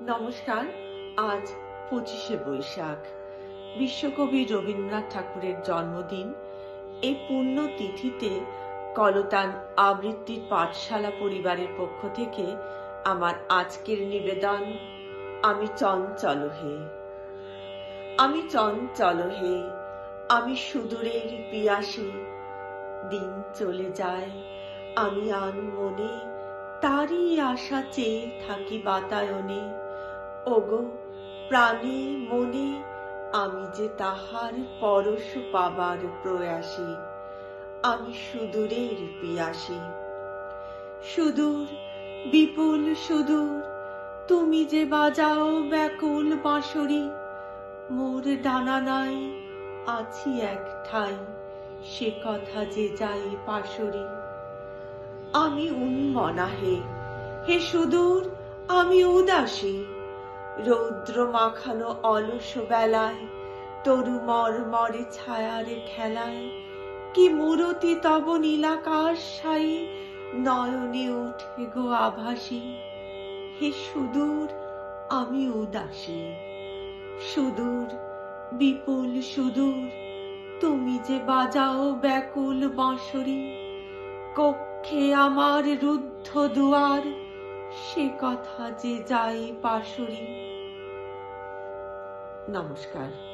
নমস্কার। আজ 25শে বৈশাখ, বিশ্বকবি রবীন্দ্রনাথ ঠাকুরের জন্মদিন। এই পুণ্য তিথিতে কলতান আবৃত্তির পাঠশালা পরিবারের পক্ষ থেকে আমার আজকের নিবেদন, আমি চঞ্চল হে। আমি চঞ্চল হে, আমি সুদূরের পিয়াসী। দিন চলে যায়, আমি আনমনে তারই আশা চেয়ে থাকি বাতায়নে। ওগো প্রাণে মনে, আমি যে তাহার পরশ পাবার প্রয়াসী। আমি সুদূরের পিয়াসী। সুদূর, বিপুল সুদূর, তুমি যে বাজাও ব্যাকুল বাঁশরি। মোর ডানা নাই, আছি এক ঠাই, সে কথা যে যাই পাশরি। আমি উন্মনা হে, হে সুদূর, আমি উদাসী। রৌদ্র মাখানো অলস বেলায়, তরু মরমরে ছায়ার খেলায়, কি মূরতি তব নীলাকাশ সাই, নয়নে ওঠে গো আভাসী। হে সুদূর, আমি উদাসী। সুদূর, বিপুল সুদূর, তুমি যে বাজাও ব্যাকুল বাঁশরি। কক্ষে আমার রুদ্ধ দুয়ার, সে কথা যে যাই পাশরি। নমস্কার।